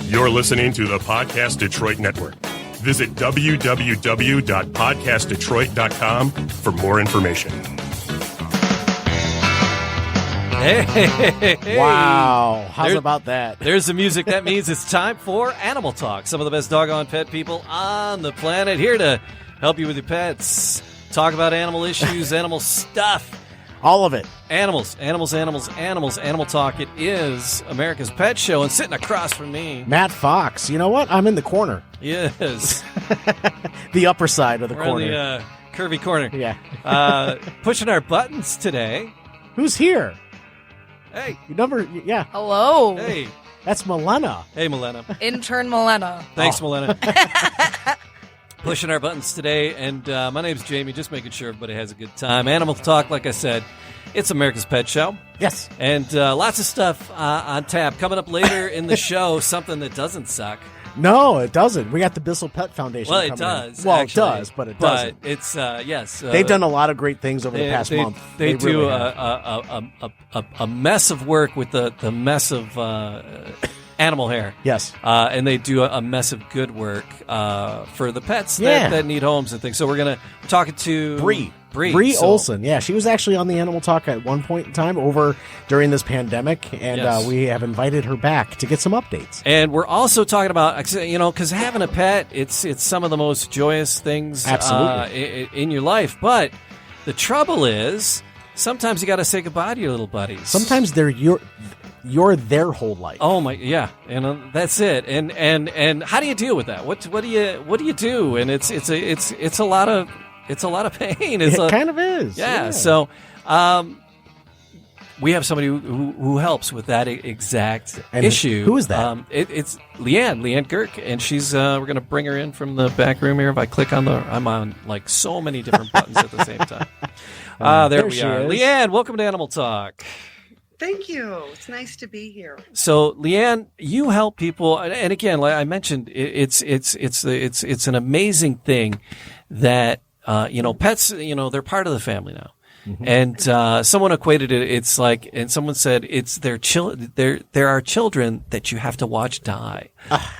You're listening to the Podcast Detroit Network. Visit www.podcastdetroit.com for more information. Hey. Wow. How's about that? There's the music. That means it's time for Animal Talk. Some of the best doggone pet people on the planet here to help you with your pets. Talk about animal issues, animal stuff. All of it. Animals. Animal Talk. It is America's Pet Show. And sitting across from me, Matt Fox. You know what? I'm in the corner. Yes. The upper side of the We're corner. in the curvy corner. Yeah. Pushing our buttons today. Who's here? Hey. Yeah. Hello. Hey. That's Milena. Hey, Milena. Intern Milena. Thanks, Milena. Pushing our buttons today, and my name's Jamie, just making sure everybody has a good time. Animal Talk, like I said, it's America's Pet Show. Yes. And lots of stuff on tap. Coming up later in the show, something that doesn't suck. No, it doesn't. We got the Bissell Pet Foundation Well, it coming does. in. Well, actually, it does, but it doesn't. But it's, yes. They've done a lot of great things over the past month. They do really have. a mess of work with the mess of animal hair. Yes. And they do a mess of good work for the pets that need homes and things. So we're going to talk to Bree So, Olsen. Yeah, she was actually on the Animal Talk at one point in time over during this pandemic, and Yes. we have invited her back to get some updates. And we're also talking about, because having a pet, it's some of the most joyous things Absolutely. in your life. But the trouble is, sometimes you got to say goodbye to your little buddies. Sometimes you're their whole life. Oh my, yeah, and that's it. And how do you deal with that? What do you do? And it's a lot of pain. It kind of is. Yeah. So, we have somebody who helps with that exact issue. Who is that? It's Leigh Gerk, and she's we're going to bring her in from the back room here. If I click on I'm on like so many different buttons at the same time. There we are. Leigh, welcome to Animal Talk. Thank you. It's nice to be here. So, Leigh, you help people, and again, like I mentioned, it's an amazing thing that pets, they're part of the family now. Mm-hmm. And someone equated it. It's like, and someone said it's there are children that you have to watch die,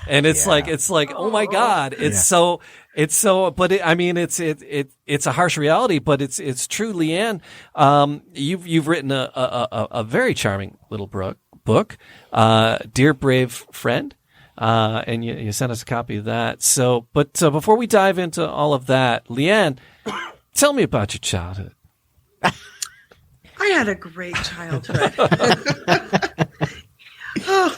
and it's like oh my God, it's so. But it's a harsh reality, but it's true. Leigh, you've written a very charming little book, Dear Brave Friend, and you sent us a copy of that. So, but before we dive into all of that, Leigh, tell me about your childhood. I had a great childhood.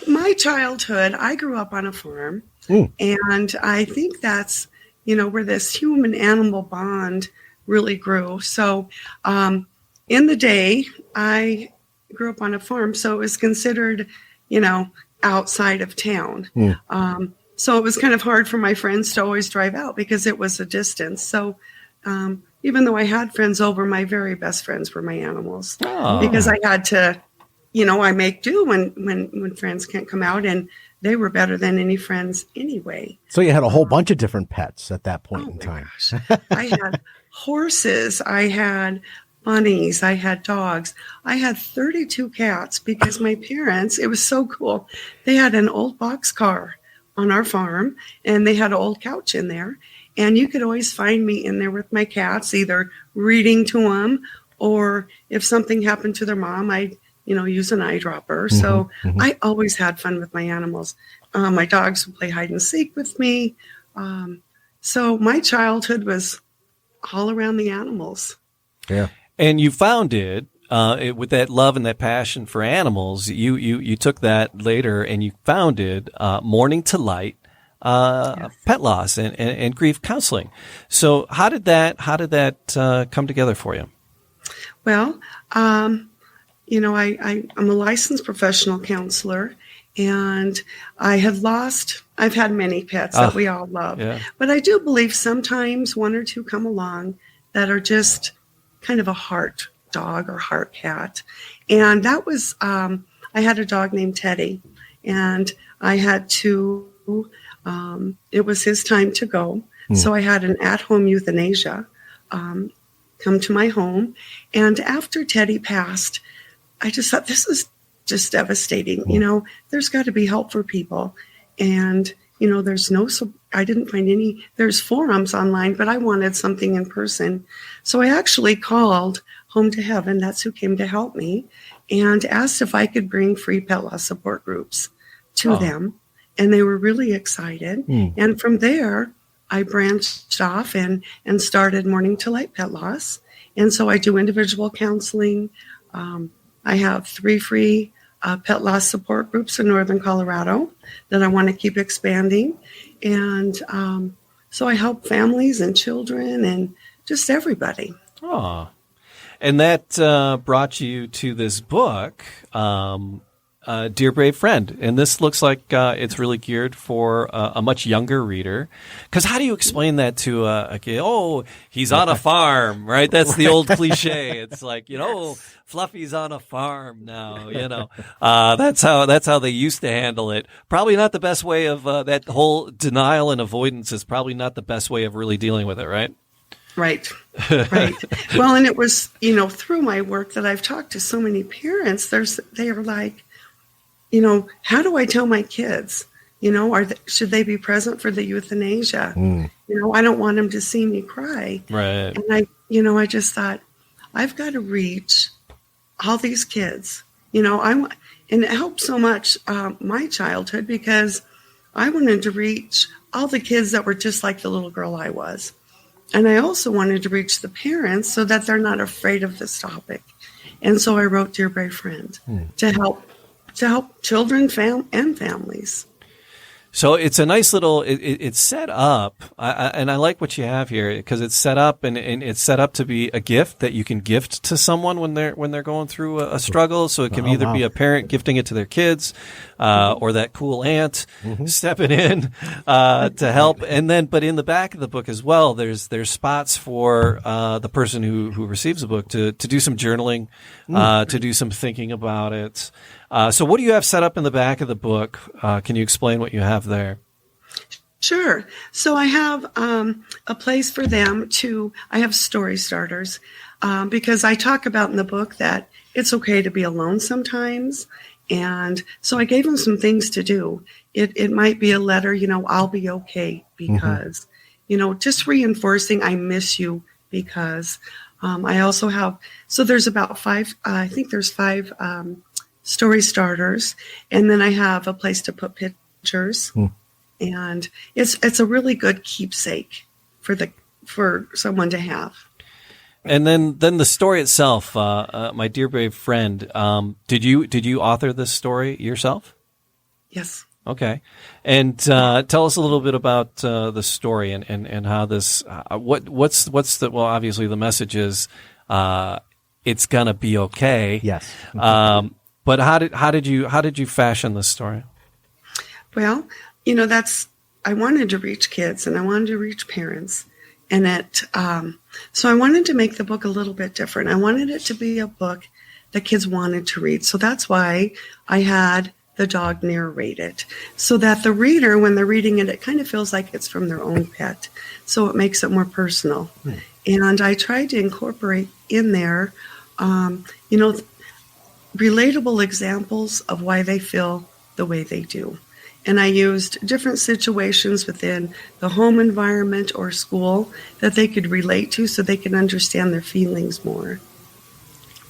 My childhood, I grew up on a farm, and I think that's, where this human-animal bond really grew. So in the day, I grew up on a farm, so it was considered, outside of town. So it was kind of hard for my friends to always drive out because it was a distance. So even though I had friends over, my very best friends were my animals. Because I had to, I make do when friends can't come out, and they were better than any friends anyway. So you had a whole bunch of different pets at that point in time. Gosh. I had horses, I had bunnies, I had dogs. I had 32 cats because my parents, it was so cool. They had an old boxcar on our farm, and they had an old couch in there. And you could always find me in there with my cats, either reading to them, or if something happened to their mom, I'd, use an eyedropper. So I always had fun with my animals. My dogs would play hide and seek with me. So my childhood was all around the animals. Yeah. And you founded, with that love and that passion for animals, you took that later and you founded Morning to Light, Yes. pet loss and grief counseling. So how did that come together for you? Well, I'm a licensed professional counselor, and I've had many pets that we all love, but I do believe sometimes one or two come along that are just kind of a heart dog or heart cat. And that was, I had a dog named Teddy, and I had to, it was his time to go. So I had an at-home euthanasia come to my home. And after Teddy passed, I just thought, this is just devastating. There's got to be help for people. And, I didn't find there's forums online, but I wanted something in person. So I actually called Home to Heaven, that's who came to help me, and asked if I could bring free pet loss support groups to them. And they were really excited. And from there, I branched off and started Morning to Light Pet Loss. And so I do individual counseling. I have 3 free pet loss support groups in Northern Colorado that I want to keep expanding. And so I help families and children and just everybody. Oh, and that brought you to this book, Dear Brave Friend. And this looks like it's really geared for a much younger reader. Because how do you explain that to a kid? Oh, he's on a farm, right? That's the old cliche. It's like, Fluffy's on a farm now, That's how they used to handle it. Probably not the best way of that whole denial and avoidance is probably not the best way of really dealing with it, right? Right. Well, and it was, through my work that I've talked to so many parents, they are like, how do I tell my kids, should they be present for the euthanasia? I don't want them to see me cry. Right. And I just thought, I've got to reach all these kids, and it helped so much my childhood because I wanted to reach all the kids that were just like the little girl I was. And I also wanted to reach the parents so that they're not afraid of this topic. And so I wrote Dear Brave Friend to help children and families. So it's a nice little, it's set up, and I like what you have here because it's set up and it's set up to be a gift that you can gift to someone when they're going through a struggle. So it can either be a parent gifting it to their kids, or that cool aunt stepping in, to help. And then, but in the back of the book as well, there's spots for, the person who receives the book to do some journaling, to do some thinking about it. So what do you have set up in the back of the book? Can you explain what you have there? Sure. So I have a place for them I have story starters because I talk about in the book that it's okay to be alone sometimes. And so I gave them some things to do. It might be a letter, I'll be okay because, just reinforcing I miss you because I also have, so there's about 5, I think there's 5 story starters, and then I have a place to put pictures, and it's a really good keepsake for someone to have. And then the story itself, My Dear Brave Friend. Did you author this story yourself? Yes. Okay, and tell us a little bit about the story and how this. What's the obviously the message is it's gonna be okay. Yes. But how did you fashion this story? Well, I wanted to reach kids and I wanted to reach parents, and so I wanted to make the book a little bit different. I wanted it to be a book that kids wanted to read. So that's why I had the dog narrate it, so that the reader, when they're reading it, it kind of feels like it's from their own pet. So it makes it more personal. And I tried to incorporate in there, relatable examples of why they feel the way they do. And I used different situations within the home environment or school that they could relate to so they could understand their feelings more.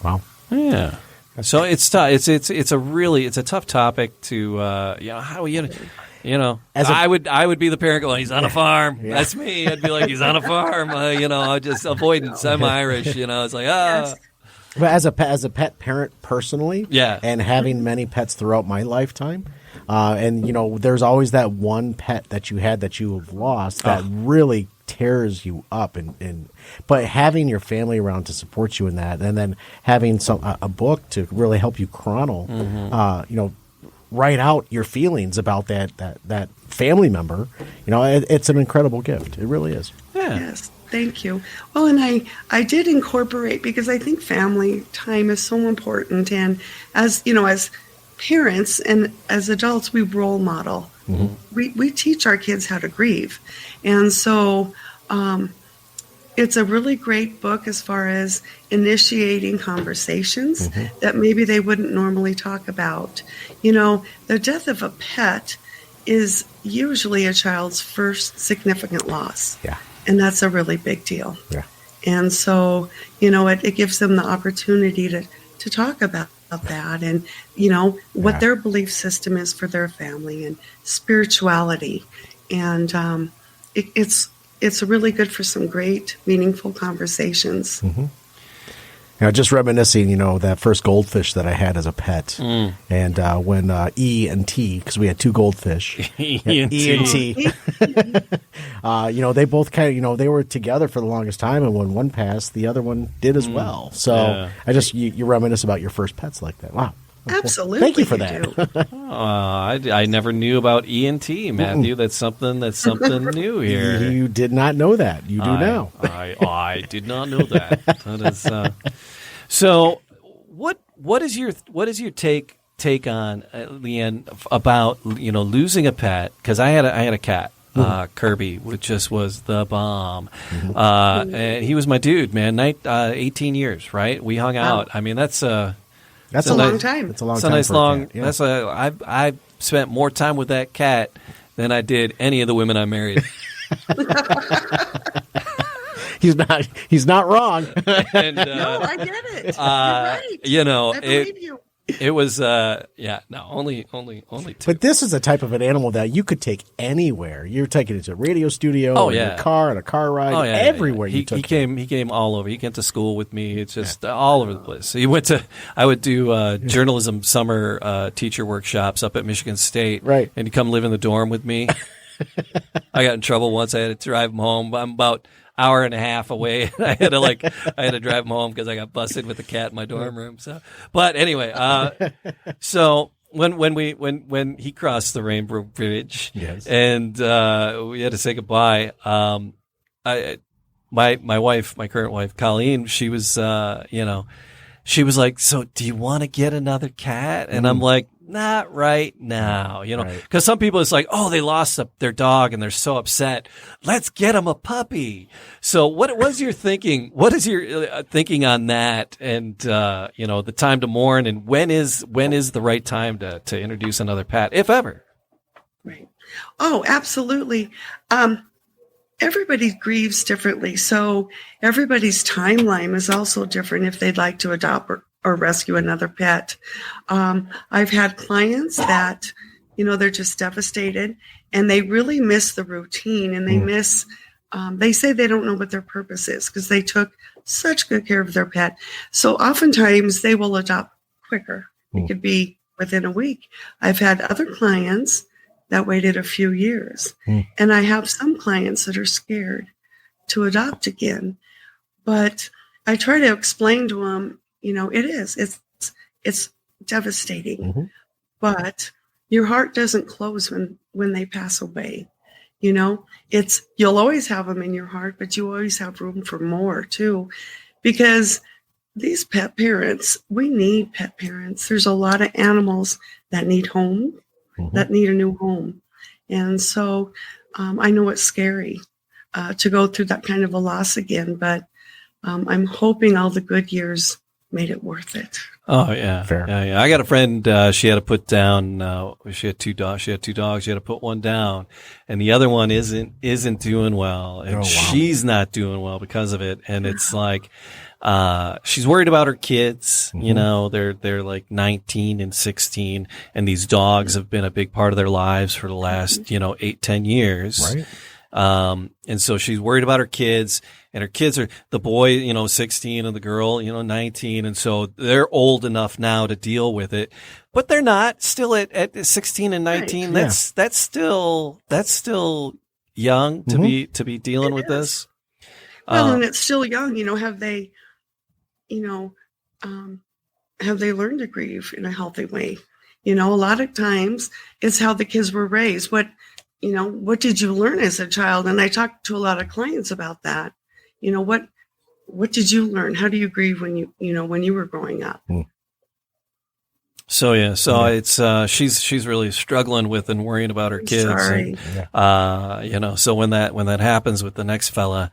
Wow. Yeah. So it's tough. It's a tough topic to how I would be the parent going, he's on a farm. Yeah. That's me. I'd be like, he's on a farm. Just avoidance. I'm Irish. It's like Yes. But as a pet parent personally, and having many pets throughout my lifetime, and there's always that one pet that you had that you have lost that really tears you up, but having your family around to support you in that, and then having a book to really help you chronicle, write out your feelings about that family member, it's an incredible gift. It really is. Yeah. Yes. Thank you. Well, and I did incorporate, because I think family time is so important. And as parents and as adults, we role model. We teach our kids how to grieve. And so it's a really great book as far as initiating conversations that maybe they wouldn't normally talk about. The death of a pet is usually a child's first significant loss. Yeah. And that's a really big deal. Yeah. And so, it gives them the opportunity to talk about that and, what their belief system is for their family and spirituality. And it's really good for some great, meaningful conversations. Mm-hmm. Just reminiscing, that first goldfish that I had as a pet. And when E and T, because we had two goldfish, E and T, they both kind of, they were together for the longest time. And when one passed, the other one did as well. So you reminisce about your first pets like that. Wow. Absolutely. Thank you for that. I never knew about E and T, Matthew. That's something new here. You did not know that. You do now. I did not know that. That is, so what is your take on Leanne about losing a pet? Because I had a cat. Kirby, which just was the bomb. And he was my dude, man. 18 years, right? We hung out. I mean, that's a long time. It's a long it's time. A nice for long. A cat. Yeah. I spent more time with that cat than I did any of the women I married. He's not wrong. And, no, I get it. You're right. I believe you. It was only two. But this is a type of an animal that you could take anywhere. You're taking it to a radio studio, in your car, on a car ride, everywhere. He came all over. He came to school with me. It's just all over the place. He went to. I would do journalism summer teacher workshops up at Michigan State. Right, and he'd come live in the dorm with me. I got in trouble once. I had to drive him home. I'm about hour and a half away. I had to drive him home because I got busted with the cat in my dorm room. So, but anyway, so when he crossed the Rainbow Bridge, and we had to say goodbye. My wife, my current wife, Colleen, she was she was like, "So, do you want to get another cat?" And I'm like, "Not right now," because some people it's like, "Oh, they lost their dog and they're so upset. Let's get them a puppy." So, what was your thinking? What is your thinking on that? And the time to mourn, and when is the right time to introduce another pet, if ever? Right. Oh, absolutely. Everybody grieves differently, so everybody's timeline is also different if they'd like to adopt or rescue another pet. I've had clients that, they're just devastated and they really miss the routine and they miss, they say they don't know what their purpose is because they took such good care of their pet. So oftentimes they will adopt quicker. It could be within a week. I've had other clients that waited a few years. And I have some clients that are scared to adopt again. But I try to explain to them, it's devastating. But your heart doesn't close when they pass away. You'll always have them in your heart, but you always have room for more too. Because these pet parents, we need pet parents. There's a lot of animals that need home. That need a new home. And so I know it's scary to go through that kind of a loss again, but I'm hoping all the good years made it worth it. Oh, yeah. Fair. Yeah. I got a friend, she had to put down, she had two dogs. She had to put one down and the other one isn't doing well. And she's not doing well because of it. And it's like, she's worried about her kids. They're like 19 and 16 and these dogs have been a big part of their lives for the last, 8-10 years. Right. And so she's worried about her kids and her kids are the boy, 16 and the girl, 19. And so they're old enough now to deal with it, but they're not still at 16 and 19. Right. That's still young to be dealing with this. Well, and it's still young, have they learned to grieve in a healthy way? A lot of times it's how the kids were raised. What did you learn as a child? And I talk to a lot of clients about that. What did you learn? How do you grieve when you were growing up? So it's she's really struggling with and worrying about her kids. Sorry. And, so when that happens with the next fella,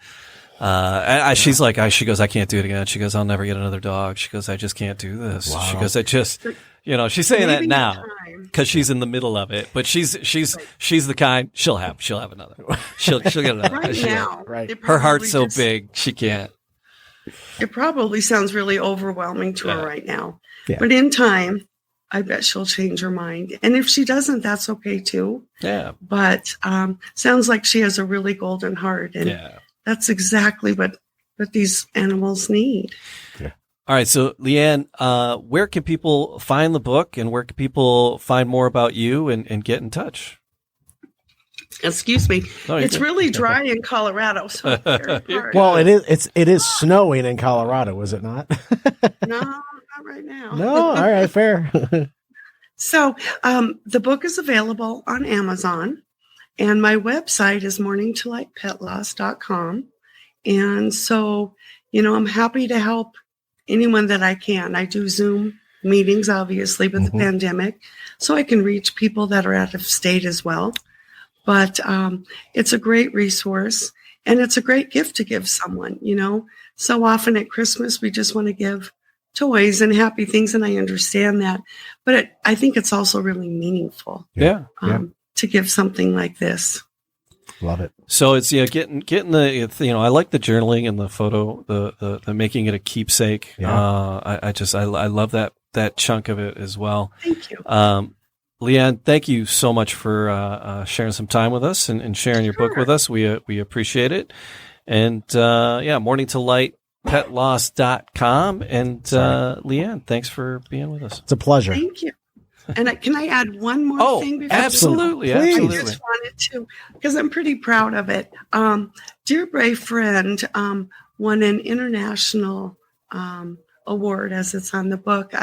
she's like, she goes, I can't do it again. She goes, I'll never get another dog. She goes, I just can't do this. Wow. She goes, You know, she's saying Maybe that now time. because she's in the middle of it. But she's the kind she'll have another. She'll get another. Right now, Right. Her heart's so just- big she can't. It probably sounds really overwhelming to her right now. Yeah. But in time, I bet she'll change her mind. And if she doesn't, that's okay too. Yeah. But sounds like she has a really golden heart. And that's exactly what these animals need. Yeah. All right. So, Leanne, where can people find the book and where can people find more about you and get in touch? Excuse me. No, It's good. really dry in Colorado. So it's very hard. Well, it is snowing in Colorado, is it not? No, not right now. No, all right, fair. So the book is available on Amazon, and my website is morningtolightpetloss.com. And so, I'm happy to help anyone that I can. I do Zoom meetings, obviously, with the pandemic, so I can reach people that are out of state as well. But it's a great resource, and it's a great gift to give someone. So often at Christmas, we just want to give toys and happy things, and I understand that. But I think it's also really meaningful to give something like this. Love it. So it's getting the I like the journaling and the photo, the making it a keepsake. Yeah. I love that chunk of it as well. Thank you. Leanne, thank you so much for sharing some time with us and sharing your book with us. We appreciate it. And morningtolightpetloss.com. And Leanne, thanks for being with us. It's a pleasure. Thank you. And can I add one more thing? Before Absolutely. I Absolutely. just wanted to, because I'm pretty proud of it. Dear Brave Friend won an international award, as it's on the book.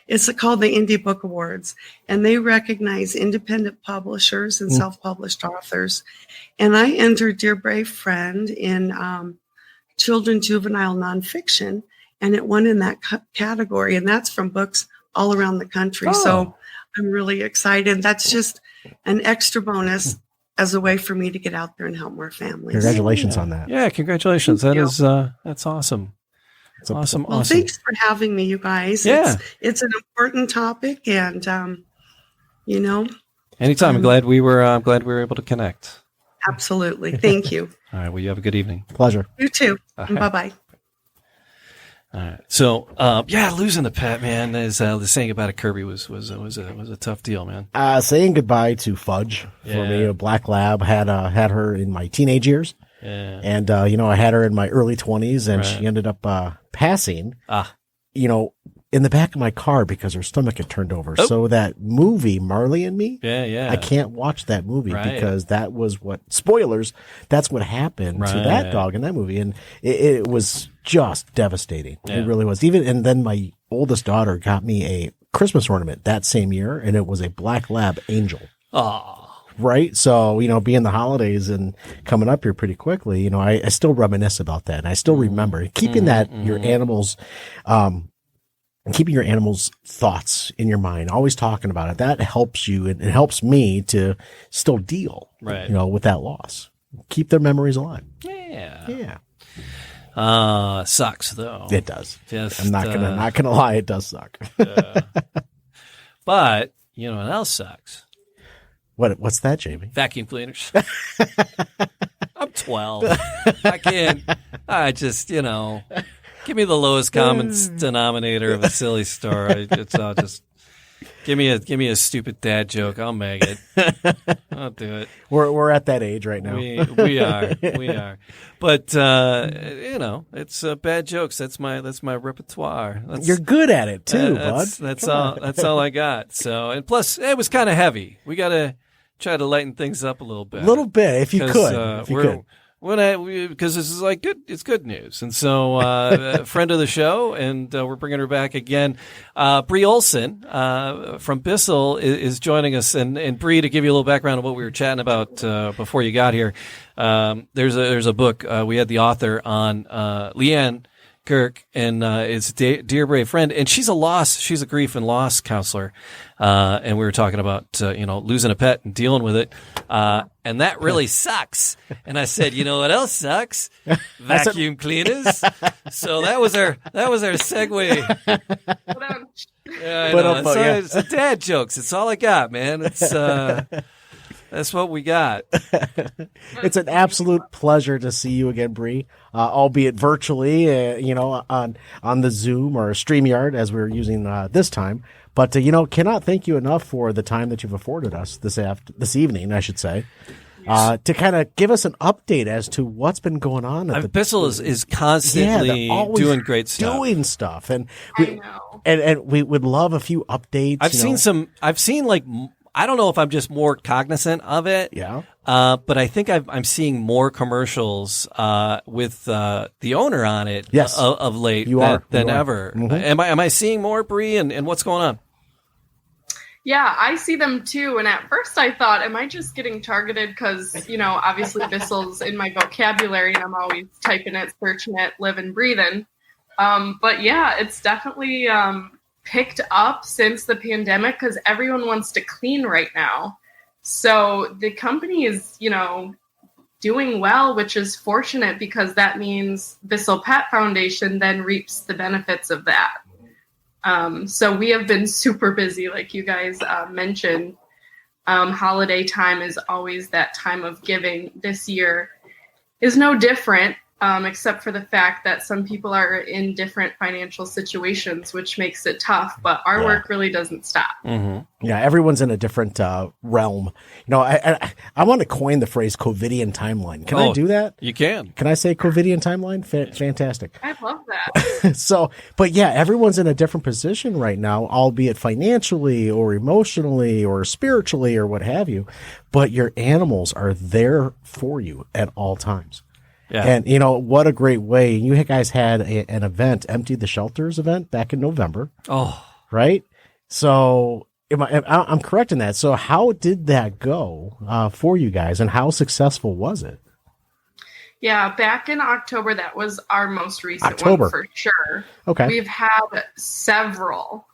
It's called the Indie Book Awards, and they recognize independent publishers and self-published authors. And I entered Dear Brave Friend in children juvenile nonfiction, and it won in that category. And that's from books all around the country. So I'm really excited. That's just an extra bonus as a way for me to get out there and help more families. Congratulations on that. Yeah, congratulations. That's awesome. Awesome. Well, thanks for having me, you guys. Yeah. It's an important topic, and Anytime. I'm glad we were able to connect. Absolutely. Thank you. All right. Well, you have a good evening. Pleasure. You too. Okay. Bye-bye. All right. So, losing a pet, man, is saying goodbye to Kirby was a tough deal, man. Saying goodbye to Fudge for me, a black lab, had her in my teenage years. Yeah. And, I had her in my early 20s, and she ended up passing, in the back of my car because her stomach had turned over. Oh. So that movie, Marley and Me, I can't watch that movie because that was spoilers, that's what happened to that dog in that movie. And it was just devastating. Yeah. It really was. And then my oldest daughter got me a Christmas ornament that same year, and it was a black lab angel. Oh. Right. So, being the holidays and coming up here pretty quickly, I still reminisce about that. And I still remember keeping your animals, keeping your animals' thoughts in your mind, always talking about it. That helps you. It helps me to still deal, with that loss. Keep their memories alive. Yeah. Yeah. Sucks though. It does. Just, I'm not gonna lie. It does suck. But you know what else sucks? What's that, Jamie? Vacuum cleaners. I'm 12. I can't. I just, give me the lowest common denominator of a silly story. It's all just give me a stupid dad joke. I'll make it. I'll do it. We're at that age right now. We are. But it's bad jokes. That's my repertoire. You're good at it too, bud. That's all I got. So, and plus it was kind of heavy. We got to try to lighten things up a little bit. If you could. Because this is it's good news. And so, a friend of the show, and we're bringing her back again. Bree Olsen, from Bissell is joining us. And Bree, to give you a little background of what we were chatting about, before you got here, there's a book, we had the author on, Leanne Gerk, and is a dear brave friend, and she's a grief and loss counselor, and we were talking about losing a pet and dealing with it, and that really sucks. And I said, you know what else sucks? Vacuum cleaners. So that was our segue. Yeah, I know. It's a dad jokes. It's all I got, man. It's that's what we got. It's an absolute pleasure to see you again, Bree, albeit virtually, on the Zoom or StreamYard as we're using this time. But, cannot thank you enough for the time that you've afforded us this evening, I should say, to kind of give us an update as to what's been going on. Bissell is constantly doing great stuff. Doing stuff. And we would love a few updates. I've seen I don't know if I'm just more cognizant of it. Yeah. But I think I'm seeing more commercials with the owner on it of late than ever. Mm-hmm. Am I seeing more, Bree, and what's going on? Yeah, I see them too. And at first I thought, am I just getting targeted? Because, obviously Bissell's in my vocabulary and I'm always typing it, searching it, living, breathing. But yeah, it's definitely picked up since the pandemic because everyone wants to clean right now. So the company is, doing well, which is fortunate because that means Bissell Pet Foundation then reaps the benefits of that. So we have been super busy, like you guys mentioned. Holiday time is always that time of giving. This year is no different, except for the fact that some people are in different financial situations, which makes it tough. But our work really doesn't stop. Mm-hmm. Yeah, everyone's in a different realm. I want to coin the phrase COVIDian timeline. Can I do that? You can. Can I say COVIDian timeline? Fantastic. I love that. But yeah, everyone's in a different position right now, albeit financially or emotionally or spiritually or what have you. But your animals are there for you at all times. Yeah. And, what a great way. You guys had an event, Empty the Shelters event back in November. Oh. Right? So I'm correct in that. So how did that go for you guys and how successful was it? Yeah, back in October, that was our most recent one for sure. Okay. We've had several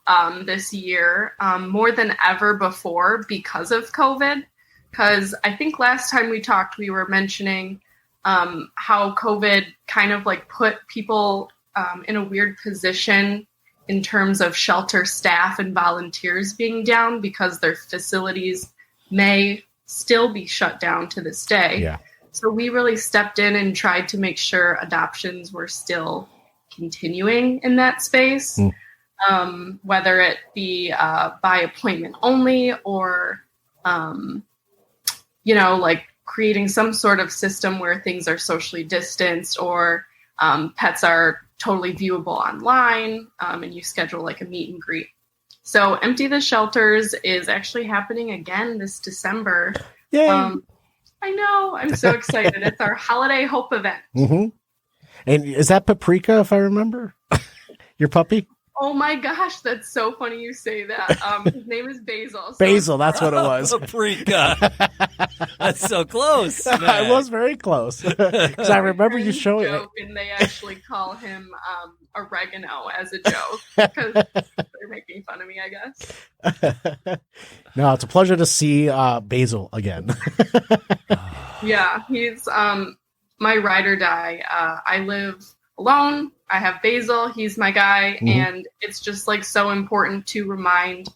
this year, more than ever before because of COVID. Because I think last time we talked, we were mentioning how COVID kind of put people in a weird position in terms of shelter staff and volunteers being down because their facilities may still be shut down to this day. Yeah. So we really stepped in and tried to make sure adoptions were still continuing in that space, whether it be by appointment only or, creating some sort of system where things are socially distanced or pets are totally viewable online and you schedule a meet and greet. So Empty the Shelters is actually happening again this December. Yay. I know. I'm so excited. It's our holiday hope event. Mm-hmm. And is that Paprika, if I remember? Your puppy? Oh my gosh, that's so funny you say that. His name is Basil. So Basil, that's what it was. Paprika. That's so close. I was very close. Because I remember you showing it. And they actually call him oregano as a joke. Because they're making fun of me, I guess. No, it's a pleasure to see Basil again. Yeah, he's my ride or die. I live alone. I have Basil. He's my guy. Mm-hmm. And it's just so important to remind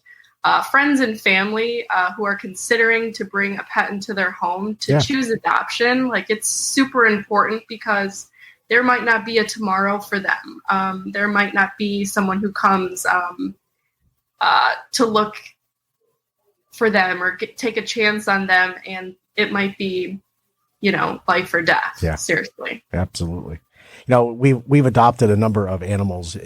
friends and family who are considering to bring a pet into their home to choose adoption. It's super important because there might not be a tomorrow for them. There might not be someone who comes to look for them or take a chance on them. And it might be, life or death. Yeah. Seriously. Absolutely. We've adopted a number of animals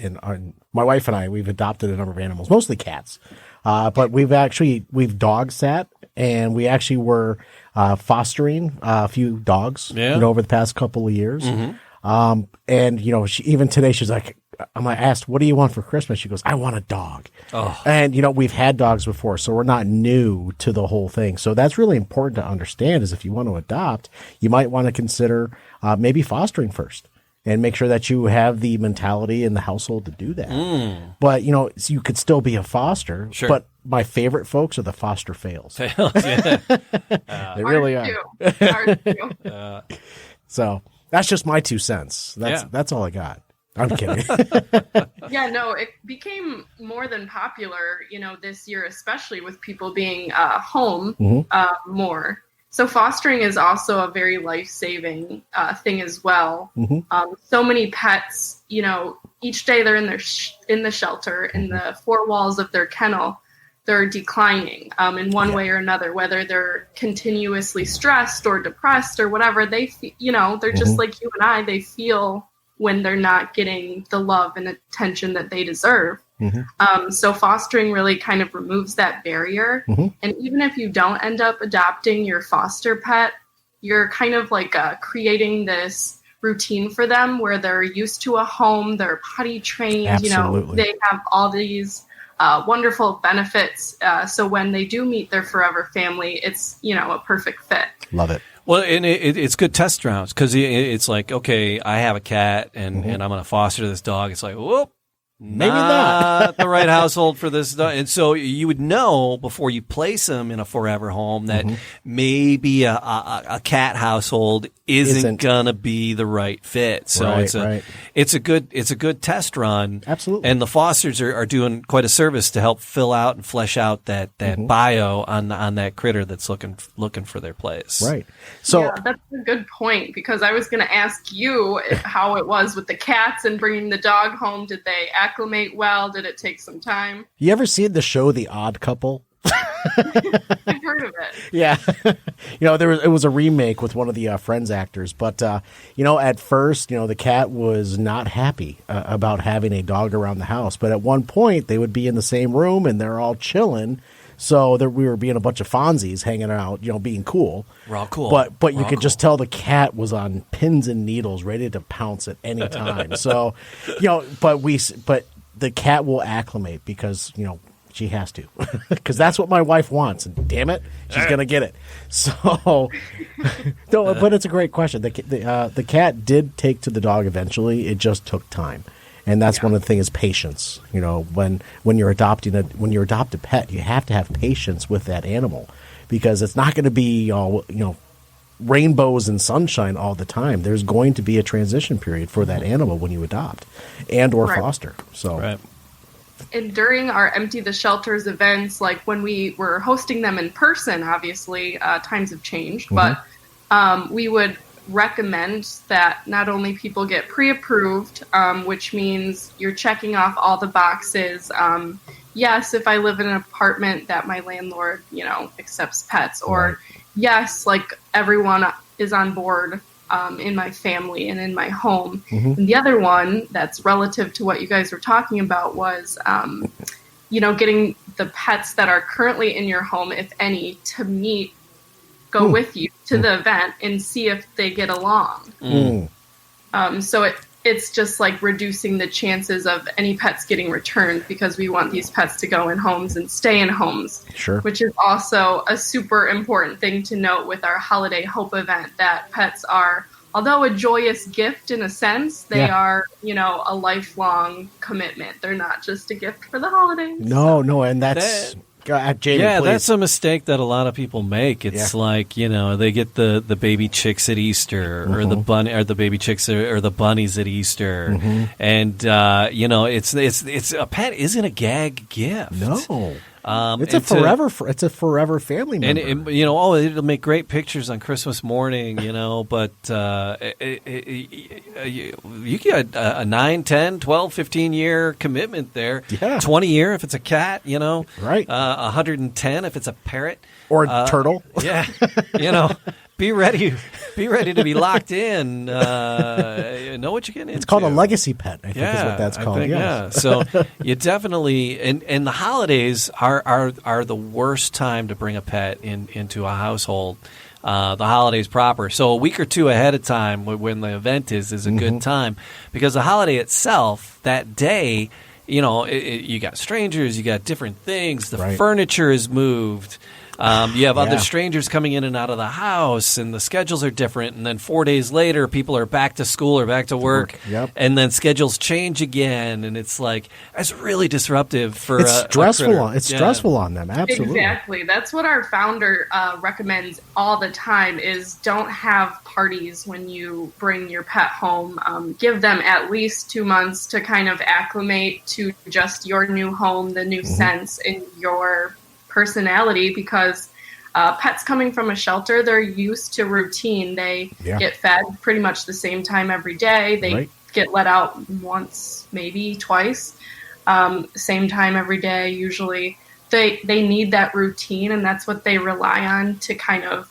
my wife and I, we've adopted a number of animals, mostly cats. But we've dog sat and we actually were, fostering a few dogs, over the past couple of years. Mm-hmm. And, even today she's like, I asked, what do you want for Christmas? She goes, I want a dog. Oh. And, we've had dogs before, so we're not new to the whole thing. So that's really important to understand is if you want to adopt, you might want to consider, maybe fostering first. and make sure that you have the mentality in the household to do that. But, you could still be a foster. Sure. But my favorite folks are the foster fails. Yeah. They really are. Ours too. So that's just my 2 cents. That's all I got. I'm kidding. Yeah, no, it became more than popular, this year, especially with people being home more. So fostering is also a very life-saving thing as well. So many pets, each day they're in the shelter, in the 4 walls of their kennel, they're declining in one way or another, whether they're continuously stressed or depressed or whatever. They, they're just like you and I. They feel when they're not getting the love and attention that they deserve. So fostering really kind of removes that barrier. And even if you don't end up adopting your foster pet, you're kind of like creating this routine for them where they're used to a home, they're potty trained, Absolutely. They have all these wonderful benefits. So when they do meet their forever family, it's, a perfect fit. Love it. Well, and it's good test rounds because it's like, okay, I have a cat and I'm going to foster this dog. It's like, whoop. Maybe not the right household for this. And so you would know before you place them in a forever home that maybe a cat household isn't gonna be the right fit. So it's a good test run. Absolutely. And the fosters are doing quite a service to help fill out and flesh out that bio on that critter that's looking for their place. Right. So yeah, that's a good point, because I was going to ask you how it was with the cats and bringing the dog home. Did they acclimate well? Did it take some time? You ever seen the show The Odd Couple? I've heard of it. Yeah. It was a remake with one of the Friends actors. But, at first, the cat was not happy about having a dog around the house. But at one point, they would be in the same room and they're all chilling. So we were being a bunch of Fonzies hanging out, being cool. We're all cool. But you could just tell the cat was on pins and needles, ready to pounce at any time. So, but the cat will acclimate because, she has to, because that's what my wife wants, and damn it, she's gonna get it. So, no, but it's a great question. The cat did take to the dog eventually. It just took time, and that's one of the things is patience. When you adopt a pet, you have to have patience with that animal, because it's not going to be all rainbows and sunshine all the time. There's going to be a transition period for that animal when you adopt and or foster. So. Right. And during our Empty the Shelters events, like when we were hosting them in person, obviously times have changed, but we would recommend that not only people get pre-approved, which means you're checking off all the boxes. Yes, if I live in an apartment that my landlord, accepts pets, or yes, like everyone is on board in my family and in my home. And the other one that's relative to what you guys were talking about was, getting the pets that are currently in your home, if any, to go with you to the event and see if they get along. So it's just like reducing the chances of any pets getting returned, because we want these pets to go in homes and stay in homes. Sure. Which is also a super important thing to note with our Holiday Hope event, that pets are, although a joyous gift in a sense, they are, a lifelong commitment. They're not just a gift for the holidays. No, and that's... Jamie, please. That's a mistake that a lot of people make. It's like, they get the baby chicks at Easter, or the bunny, or the baby chicks or the bunnies at Easter, and it's a pet isn't a gag gift. No. It's a forever family member. And it'll make great pictures on Christmas morning, but you get a 9, 10, 12, 15 year commitment there. Yeah. 20 year if it's a cat, right. 110 if it's a parrot or a turtle. Yeah. Be ready to be locked in. Know what you're getting into. It's called a legacy pet, I think is what that's called. Yeah. So you definitely, and the holidays are the worst time to bring a pet into a household. The holidays proper. So a week or two ahead of time when the event is a good time, because the holiday itself, that day, you got strangers, you got different things, the furniture is moved. You have other strangers coming in and out of the house, and the schedules are different. And then 4 days later, people are back to school or back to work. Yep. And then schedules change again. And it's like, it's really disruptive for it's stressful. It's stressful on them. Absolutely. Exactly. That's what our founder recommends all the time is don't have parties when you bring your pet home. Give them at least 2 months to kind of acclimate to just your new home, the new sense in your personality, because pets coming from a shelter, they're used to routine. They get fed pretty much the same time every day. They get let out once, maybe twice, same time every day usually. They need that routine, and that's what they rely on to kind of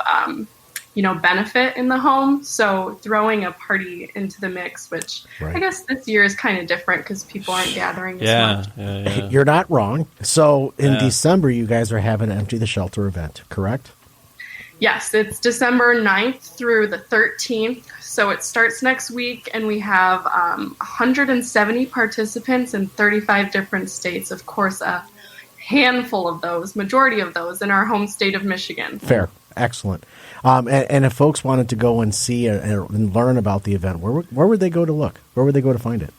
benefit in the home. So throwing a party into the mix, which I guess this year is kind of different because people aren't gathering as much. Yeah. You're not wrong. So in December, you guys are having an Empty the Shelter event, correct? Yes, it's December 9th through the 13th. So it starts next week, and we have 170 participants in 35 different states. Of course, a handful of those, majority of those, in our home state of Michigan. Fair. Excellent. And if folks wanted to go and see and learn about the event, where would they go to look? Where would they go to find it?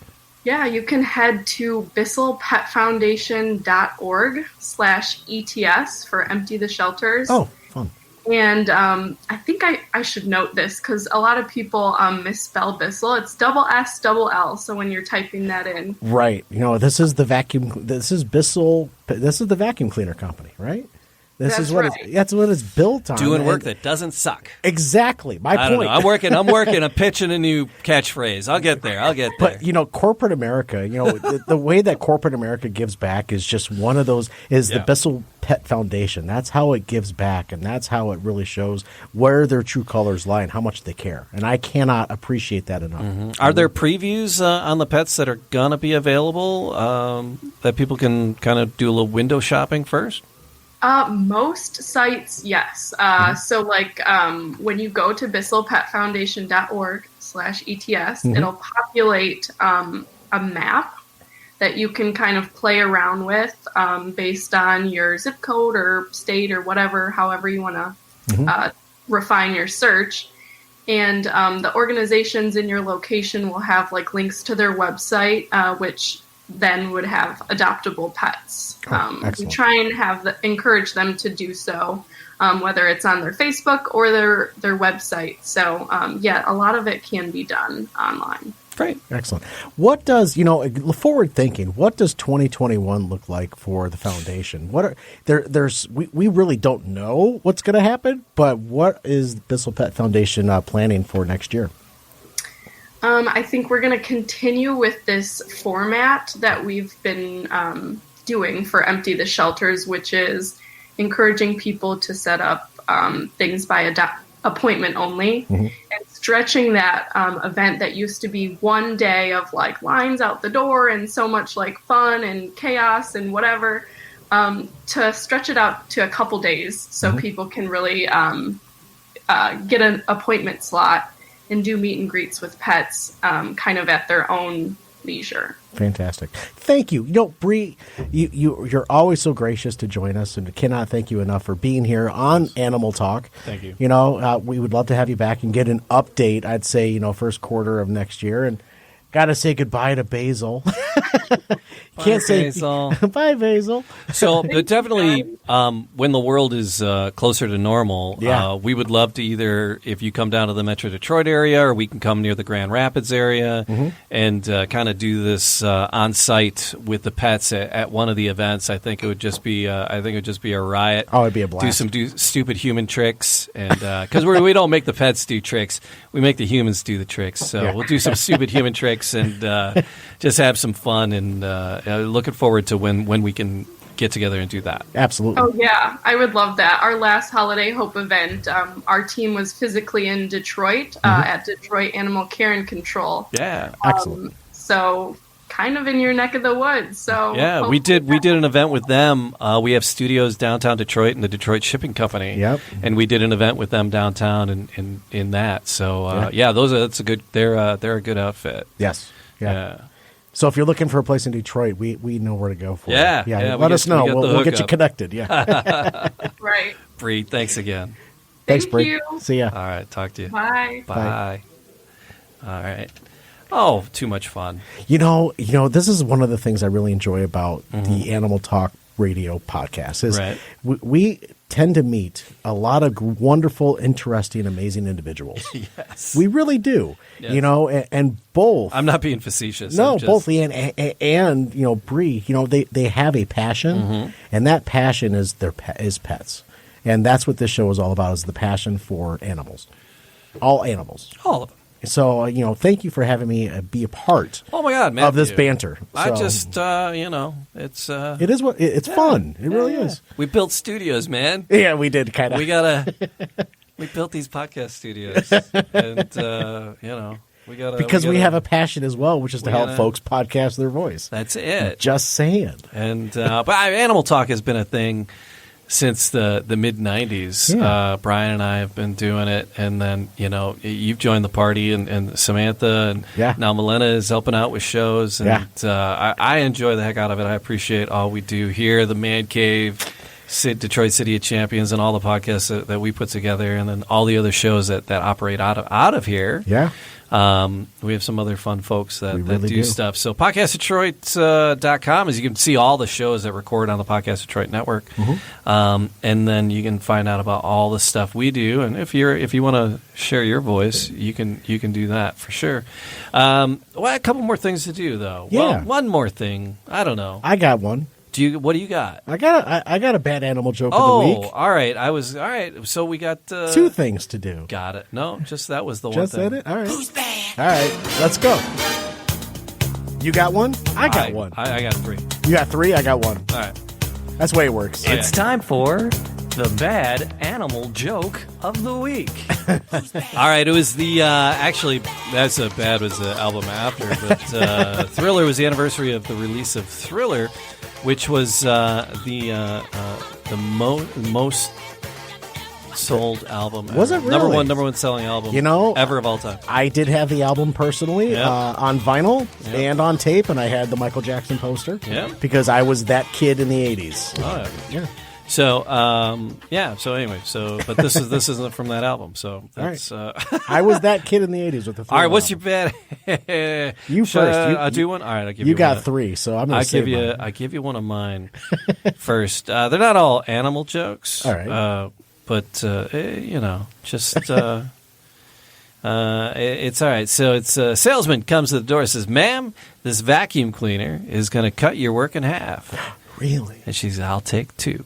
Yeah, you can head to BissellPetFoundation.org/ETS for Empty the Shelters. Oh, fun. And I think I should note this because a lot of people misspell Bissell. It's SS-L. So when you're typing that in. Right. This is the vacuum. This is Bissell. This is the vacuum cleaner company, right? That's what it's built on. Doing work that doesn't suck. Exactly. My point. I'm working. I'm pitching a new catchphrase. I'll get there. But corporate America, the way that corporate America gives back is just one of those. Is the Bissell Pet Foundation. That's how it gives back, and that's how it really shows where their true colors lie and how much they care. And I cannot appreciate that enough. Mm-hmm. Are there previews on the pets that are gonna be available that people can kind of do a little window shopping first? Most sites, yes. So when you go to BissellPetFoundation.org/ETS, it'll populate a map that you can kind of play around with based on your zip code or state or whatever, however you want to refine your search. And the organizations in your location will have links to their website, which then would have adoptable pets. We try and encourage them to do so, whether it's on their Facebook or their website. So, a lot of it can be done online. Great. Excellent. What does, forward thinking, what does 2021 look like for the foundation? We really don't know what's going to happen, but what is the Bissell Pet Foundation planning for next year? I think we're going to continue with this format that we've been doing for Empty the Shelters, which is encouraging people to set up things by appointment only, and stretching that event that used to be one day of lines out the door and so much fun and chaos and whatever, to stretch it out to a couple days so people can really get an appointment slot and do meet and greets with pets kind of at their own leisure. Fantastic. Thank you. Bree, you're always so gracious to join us, and cannot thank you enough for being here on Animal Talk. Thank you. We would love to have you back and get an update, I'd say, first quarter of next year. And got to say goodbye to Basil. Can't say Basil. Bye, Basil. So definitely, when the world is closer to normal, we would love to either, if you come down to the Metro Detroit area, or we can come near the Grand Rapids area and kind of do this on site with the pets at one of the events. I think it would just be a riot. Oh, it'd be a blast. Do stupid human tricks, and because we don't make the pets do tricks, we make the humans do the tricks. So we'll do some stupid human tricks and just have some fun, and looking forward to when we can get together and do that. Absolutely. Oh, yeah. I would love that. Our last Holiday Hope event, our team was physically in Detroit at Detroit Animal Care and Control. Yeah. Excellent. So kind of in your neck of the woods. So yeah, we did an event with them. We have studios downtown Detroit and the Detroit Shipping Company. Yep. And we did an event with them downtown and in that. So they're a good outfit. Yes. Yeah. So if you're looking for a place in Detroit, we know where to go for. Yeah. Yeah. Let us know. We'll get you connected. Yeah. Right. Bree, thanks again. Thanks, Thank Bree. you. See ya. All right. Talk to you. Bye. Bye. All right. Oh, too much fun. You know, this is one of the things I really enjoy about the Animal Talk Radio podcast is we tend to meet a lot of wonderful, interesting, amazing individuals. Yes. We really do. Yes. You know, and both. I'm not being facetious. No, both Leigh and you know, Bree, you know, they have a passion, and that passion is is pets. And that's what this show is all about, is the passion for animals. All animals. All of them. So, you know, thank you for having me be a part Oh my God, man, of this banter. I So, just, you know, it's... it is what it's fun. It really is. We built studios, man. Yeah, we did kind of. We built these podcast studios. And, you know, because we have a passion as well, which is to help folks podcast their voice. That's it. Just saying. And, but Animal Talk has been a thing since the mid-'90s. Yeah. Brian and I have been doing it, and then, you know, you've joined the party, and Samantha, and now Milena is helping out with shows, and I enjoy the heck out of it. I appreciate all we do here, the Man Cave, Detroit City of Champions, and all the podcasts that we put together, and then all the other shows that operate out of here. Yeah. We have some other fun folks that really do stuff. So podcastdetroit.com is you can see all the shows that record on the Podcast Detroit network. And then you can find out about all the stuff we do. And if you want to share your voice, you can do that for sure. Well, a couple more things to do though. Yeah. Well, one more thing. I don't know. I got one. What do you got? I got a bad animal joke of the week. All right. All right. So we got 2 things to do. Got it. No, just that was the one Just thing. said it? All right. Who's bad? All right. Let's go. You got one? I got one. I got 3. You got 3? I got one. All right. That's the way it works. It's time for the bad animal joke of the week. All right, it was the actually That's a Bad was the album after, but Thriller was the anniversary of the release of Thriller, which was the most sold album ever. Was it really? Number one selling album ever of all time. I did have the album personally on vinyl and on tape, and I had the Michael Jackson poster because I was that kid in the 80s. Oh, yeah. So, So anyway, but this isn't from that album. So that's. I was that kid in the 80s with the. All right, what's your bad? You first. I'll do one. All right, I'll give you. You got one. 3, so I'm going to give you. I give you one of mine first. They're not all animal jokes. All right. But you know, just it's all right. So it's a salesman comes to the door and says, "Ma'am, this vacuum cleaner is going to cut your work in half." Really? And she says, "I'll take 2."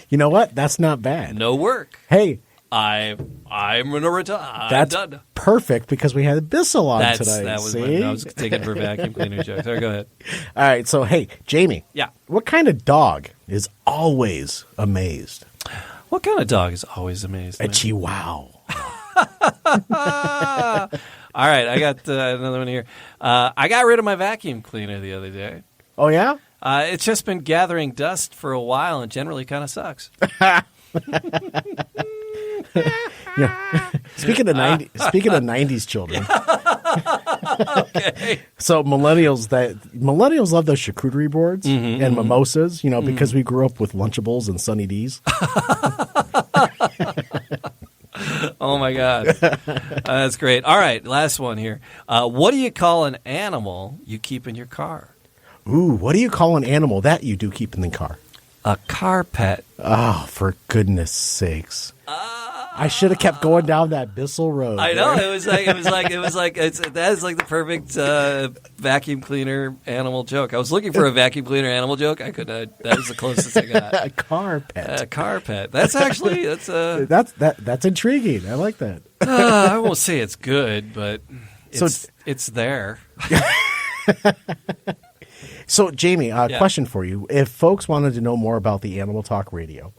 You know what? That's not bad. No work. Hey, I'm gonna retire. That's done. Perfect because we had Bissell on today. That was see? I was taking for vacuum cleaner jokes. All right, go ahead. All right. So hey, Jamie. Yeah. What kind of dog is always amazed? What kind of dog is always amazed? A Chihuahua. All right, I got another one here. I got rid of my vacuum cleaner the other day. Oh yeah. It's just been gathering dust for a while and generally kind of sucks. Speaking of 90s children. Okay. So millennials love those charcuterie boards and mimosas, you know, because we grew up with Lunchables and Sunny D's. Oh my God. That's great. All right, last one here. What do you call an animal you keep in your car? Ooh, what do you call an animal that you do keep in the car? A car pet. Oh, for goodness sakes! I should have kept going down that Bissell road. I know that is like the perfect vacuum cleaner animal joke. I was looking for a vacuum cleaner animal joke. I could. That was the closest I got. A car pet. A car pet. That's actually that's intriguing. I like that. I won't say it's good, but it's there. So, Jamie, question for you. If folks wanted to know more about the Animal Talk Radio,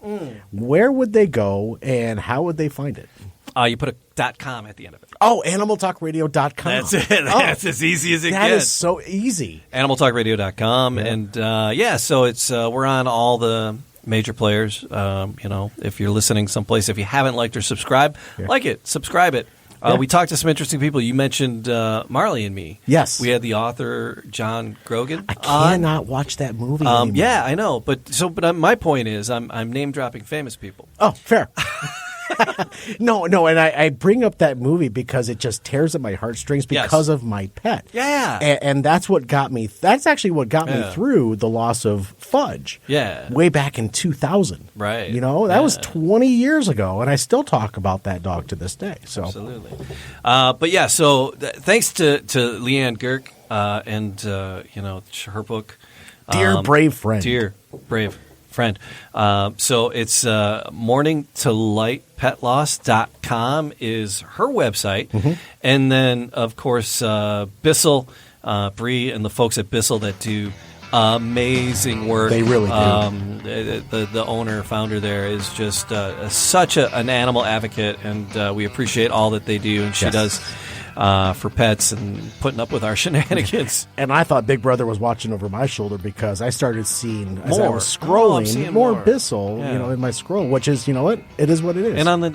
where would they go and how would they find it? You put a .com at the end of it. Oh, animaltalkradio.com. That's it. That's as easy as it gets. That is so easy. Animaltalkradio.com. Yeah. And, so it's we're on all the major players. If you're listening someplace, if you haven't liked or subscribed, like it, subscribe it. We talked to some interesting people. You mentioned Marley and Me. Yes. We had the author, John Grogan. I cannot watch that movie anymore. Yeah, I know. But my point is I'm name-dropping famous people. Oh, fair. No, and I bring up that movie because it just tears at my heartstrings because of my pet. Yeah. And that's what got me. That's actually what got me through the loss of Fudge. Yeah. Way back in 2000. Right. That was 20 years ago, and I still talk about that dog to this day. So. Absolutely. But yeah, so thanks to Leigh Gerk and her book. Dear Brave Friend. Dear Brave Friend. So it's morningtolightpetloss.com is her website. Mm-hmm. And then, of course, Bissell, Bree, and the folks at Bissell that do amazing work. They really do. The owner, founder there is just such an animal advocate, and we appreciate all that they do. And she does for pets and putting up with our shenanigans. And I thought Big Brother was watching over my shoulder because I started seeing, as I was scrolling, more Bissell, in my scroll, which is, you know what? It is what it is. And on the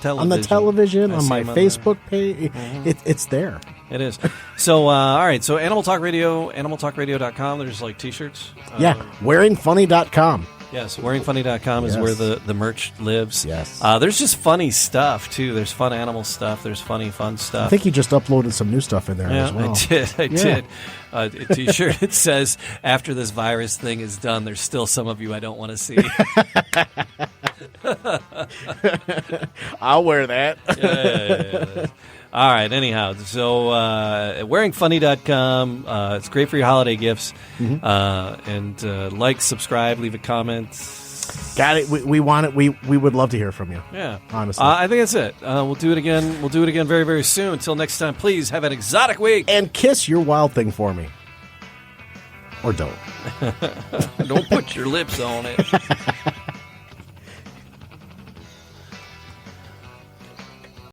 television. On the television, on my Facebook page, it's there. It is. So, all right. So, Animal Talk Radio, animaltalkradio.com. There's like T-shirts. Wearingfunny.com. Yes, wearingfunny.com is where the merch lives. Yes. There's just funny stuff, too. There's fun animal stuff. There's funny, fun stuff. I think you just uploaded some new stuff in there as well. I did. A T-shirt. It says, after this virus thing is done, there's still some of you I don't want to see. I'll wear that. Yeah. All right, anyhow, so wearingfunny.com, it's great for your holiday gifts. Mm-hmm. And like, subscribe, leave a comment. Got it. We want it. We would love to hear from you. Yeah. Honestly. I think that's it. We'll do it again. We'll do it again very, very soon. Until next time, please have an exotic week. And kiss your wild thing for me. Or don't. Don't put your lips on it.